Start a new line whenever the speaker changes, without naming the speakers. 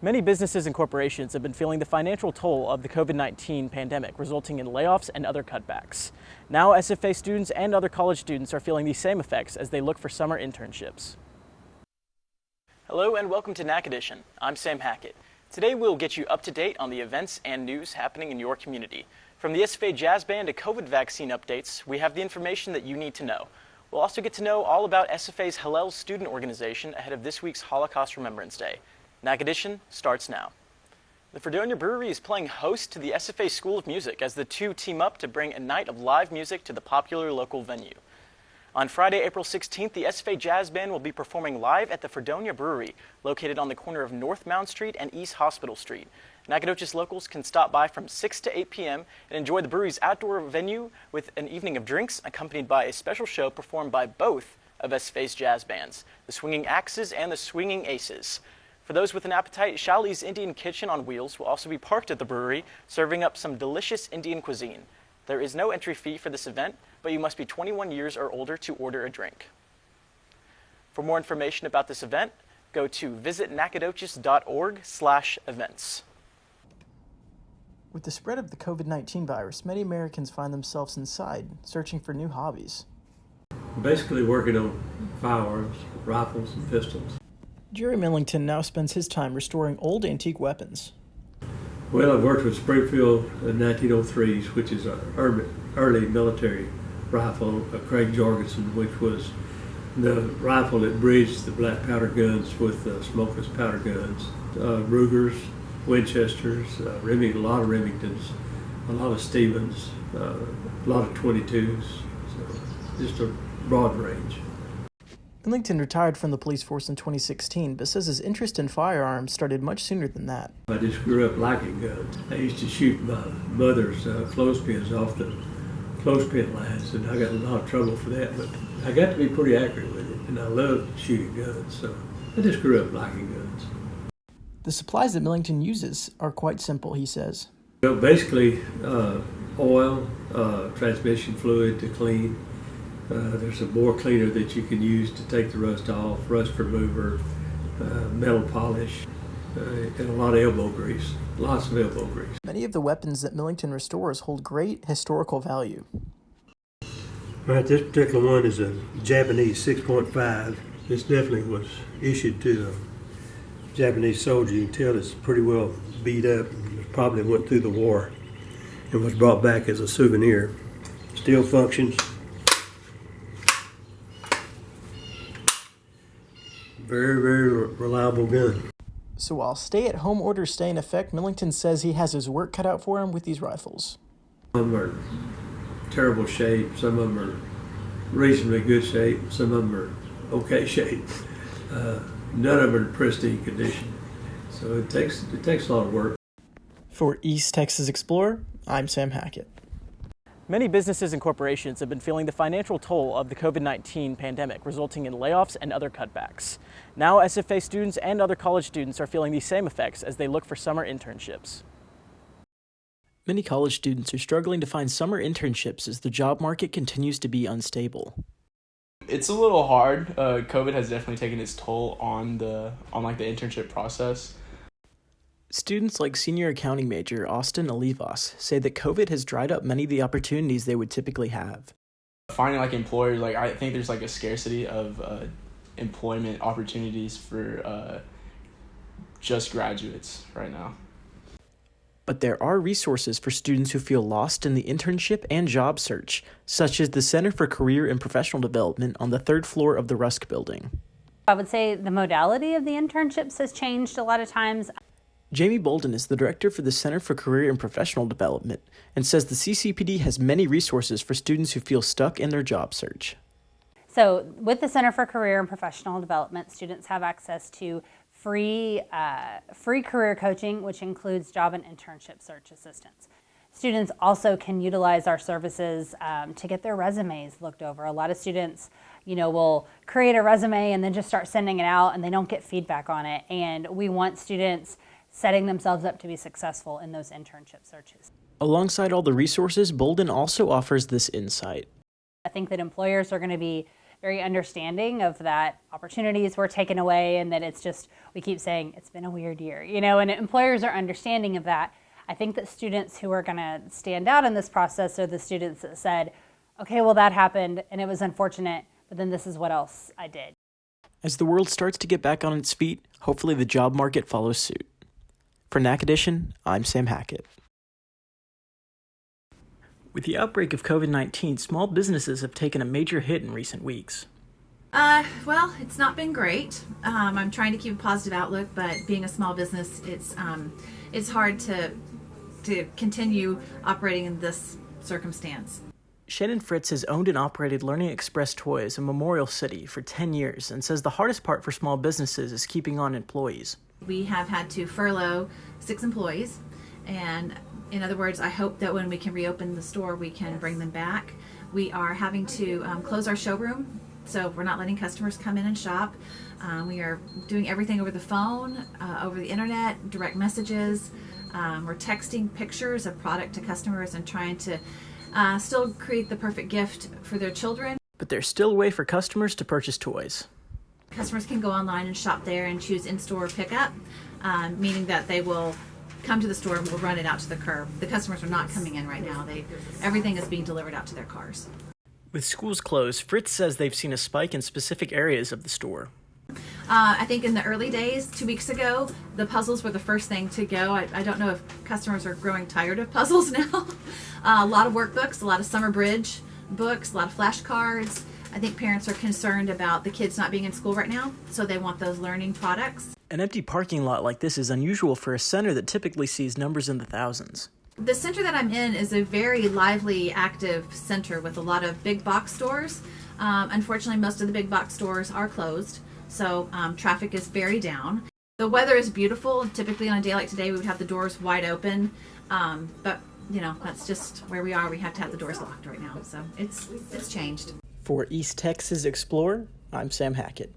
Many businesses and corporations have been feeling the financial toll of the COVID-19 pandemic, resulting in layoffs and other cutbacks. Now, SFA students and other college students are feeling these same effects as they look for summer internships. Hello and welcome to NAC Edition. I'm Sam Hackett. Today we'll get you up to date on the events and news happening in your community. From the SFA Jazz Band to COVID vaccine updates, we have the information that you need to know. We'll also get to know all about SFA's Hillel student organization ahead of this week's Holocaust Remembrance Day. NAC Edition starts now. The Fredonia Brewery is playing host to the SFA School of Music as the two team up to bring a night of live music to the popular local venue. On Friday, April 16th, the SFA Jazz Band will be performing live at the Fredonia Brewery, located on the corner of North Mound Street and East Hospital Street. Nacogdoches locals can stop by from 6 to 8 p.m. and enjoy the brewery's outdoor venue with an evening of drinks accompanied by a special show performed by both of SFA's jazz bands, the Swinging Axes and the Swinging Aces. For those with an appetite, Shali's Indian Kitchen on Wheels will also be parked at the brewery, serving up some delicious Indian cuisine. There is no entry fee for this event, but you must be 21 years or older to order a drink. For more information about this event, go to visitnacogdoches.org/events.
With the spread of the COVID-19 virus, many Americans find themselves inside, searching for new hobbies.
Basically working on firearms, rifles, and pistols.
Jerry Millington now spends his time restoring old antique weapons.
Well, I've worked with Springfield 1903s, which is an early military rifle, Craig Jorgensen, which was the rifle that bridged the black powder guns with smokeless powder guns. Rugers, Winchesters, a lot of Remingtons, a lot of Stevens, a lot of 22s, so just a broad range.
Millington retired from the police force in 2016, but says his interest in firearms started much sooner than that.
I just grew up liking guns. I used to shoot my mother's clothespins off the clothespin lines, and I got in a lot of trouble for that, but I got to be pretty accurate with it, and I loved shooting guns, so I just grew up liking guns.
The supplies that Millington uses are quite simple, he says.
Well, basically, oil, transmission fluid to clean. There's a bore cleaner that you can use to take the rust off, rust remover, metal polish, and a lot of elbow grease, lots of elbow grease.
Many of the weapons that Millington restores hold great historical value.
Right, this particular one is a Japanese 6.5. This definitely was issued to a Japanese soldier. You can tell it's pretty well beat up. It probably went through the war and was brought back as a souvenir. Still functions. Very, very reliable gun.
So while stay-at-home orders stay in effect, Millington says he has his work cut out for him with these rifles.
Some are terrible shape, some of them are reasonably good shape, some of them are okay shape. None of them are in pristine condition. So it takes a lot of work.
For East Texas Explorer, I'm Sam Hackett.
Many businesses and corporations have been feeling the financial toll of the COVID-19 pandemic, resulting in layoffs and other cutbacks. Now, SFA students and other college students are feeling these same effects as they look for summer internships.
Many college students are struggling to find summer internships as the job market continues to be unstable.
It's a little hard. COVID has definitely taken its toll on the internship process.
Students like senior accounting major Austin Olivas say that COVID has dried up many of the opportunities they would typically have.
Finding employers, I think there's a scarcity of employment opportunities for just graduates right now.
But there are resources for students who feel lost in the internship and job search, such as the Center for Career and Professional Development on the 3rd floor of the Rusk building.
I would say the modality of the internships has changed a lot of times.
Jamie Bolden is the director for the Center for Career and Professional Development and says the CCPD has many resources for students who feel stuck in their job search.
So with the Center for Career and Professional Development, students have access to free career coaching, which includes job and internship search assistance. Students also can utilize our services to get their resumes looked over. A lot of students, will create a resume and then just start sending it out and they don't get feedback on it. And we want students setting themselves up to be successful in those internship searches.
Alongside all the resources, Bolden also offers this insight.
I think that employers are going to be very understanding of that opportunities were taken away, and that it's just, we keep saying it's been a weird year, and employers are understanding of that. I think that students who are going to stand out in this process are the students that said, okay, well, that happened and it was unfortunate, but then this is what else I did.
As the world starts to get back on its feet, hopefully the job market follows suit. For Knack Edition, I'm Sam Hackett. With the outbreak of COVID-19, small businesses have taken a major hit in recent weeks.
Well, it's not been great. I'm trying to keep a positive outlook, but being a small business, it's hard to continue operating in this circumstance.
Shannon Fritz has owned and operated Learning Express Toys in Memorial City for 10 years and says the hardest part for small businesses is keeping on employees.
We have had to furlough 6 employees, and in other words, I hope that when we can reopen the store, we can bring them back. We are having to close our showroom, so we're not letting customers come in and shop. We are doing everything over the phone, over the internet, direct messages. We're texting pictures of product to customers and trying to still create the perfect gift for their children.
But there's still a way for customers to purchase toys.
Customers can go online and shop there and choose in-store pickup, meaning that they will come to the store and we'll run it out to the curb. The customers are not coming in right now. Everything is being delivered out to their cars.
With schools closed, Fritz says they've seen a spike in specific areas of the store.
I think in the early days, 2 weeks ago, the puzzles were the first thing to go. I don't know if customers are growing tired of puzzles now. A lot of workbooks, a lot of summer bridge books, a lot of flashcards. I think parents are concerned about the kids not being in school right now, so they want those learning products.
An empty parking lot like this is unusual for a center that typically sees numbers in the thousands.
The center that I'm in is a very lively, active center with a lot of big box stores. Unfortunately, most of the big box stores are closed, so traffic is very down. The weather is beautiful. Typically on a day like today, we would have the doors wide open, but that's just where we are. We have to have the doors locked right now, so it's changed.
For East Texas Explorer, I'm Sam Hackett.